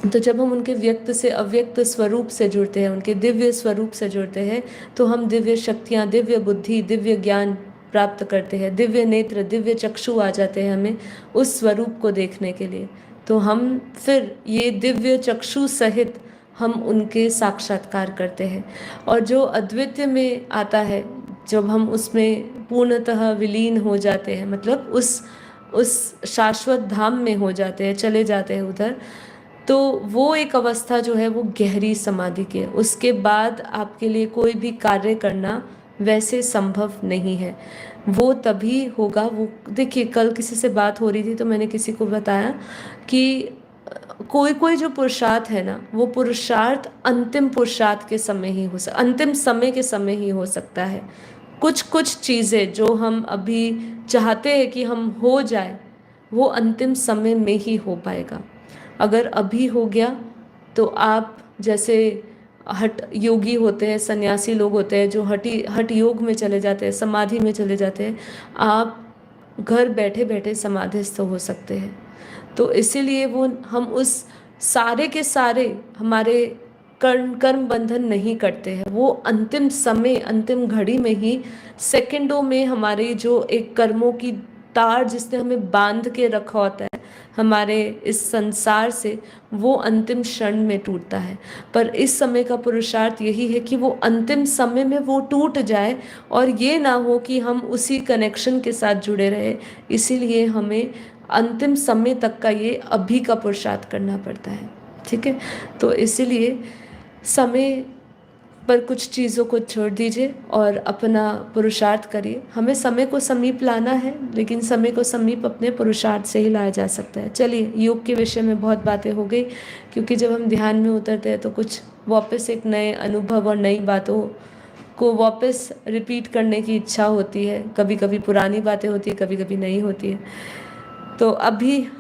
तो जब हम उनके व्यक्त से अव्यक्त स्वरूप से जुड़ते हैं, उनके दिव्य स्वरूप से जुड़ते हैं, तो हम दिव्य शक्तियाँ, दिव्य बुद्धि, दिव्य ज्ञान प्राप्त करते हैं, दिव्य नेत्र, दिव्य चक्षु आ जाते हैं हमें उस स्वरूप को देखने के लिए। तो हम फिर ये दिव्य चक्षु सहित हम उनके साक्षात्कार करते हैं। और जो अद्वितीय में आता है, जब हम उसमें पूर्णतः विलीन हो जाते हैं, मतलब उस शाश्वत धाम में हो जाते हैं, चले जाते हैं उधर, तो वो एक अवस्था जो है वो गहरी समाधि की है। उसके बाद आपके लिए कोई भी कार्य करना वैसे संभव नहीं है। वो तभी होगा, वो देखिए कल किसी से बात हो रही थी तो मैंने किसी को बताया कि कोई कोई जो पुरुषार्थ है ना, वो पुरुषार्थ अंतिम पुरुषार्थ के समय ही अंतिम समय के समय ही हो सकता है। कुछ कुछ चीज़ें जो हम अभी चाहते हैं कि हम हो जाए, वो अंतिम समय में ही हो पाएगा। अगर अभी हो गया तो आप जैसे हठ योगी होते हैं, सन्यासी लोग होते हैं जो हठ योग में चले जाते हैं, समाधि में चले जाते हैं, आप घर बैठे बैठे समाधिस्थ हो सकते हैं। तो इसीलिए वो हम उस सारे के सारे हमारे कर्म बंधन नहीं करते हैं। वो अंतिम समय, अंतिम घड़ी में ही, सेकंडों में हमारे जो एक कर्मों की तार जिसने हमें बांध के रखा होता है हमारे इस संसार से, वो अंतिम क्षण में टूटता है। पर इस समय का पुरुषार्थ यही है कि वो अंतिम समय में वो टूट जाए और ये ना हो कि हम उसी कनेक्शन के साथ जुड़े रहे। इसीलिए हमें अंतिम समय तक का ये अभी का पुरुषार्थ करना पड़ता है। ठीक है, तो इसीलिए समय पर कुछ चीज़ों को छोड़ दीजिए और अपना पुरुषार्थ करिए। हमें समय को समीप लाना है, लेकिन समय को समीप अपने पुरुषार्थ से ही लाया जा सकता है। चलिए, योग के विषय में बहुत बातें हो गई, क्योंकि जब हम ध्यान में उतरते हैं तो कुछ वापस एक नए अनुभव और नई बातों को वापस रिपीट करने की इच्छा होती है। कभी कभी पुरानी बातें होती है, कभी कभी नहीं होती है। तो अभी हम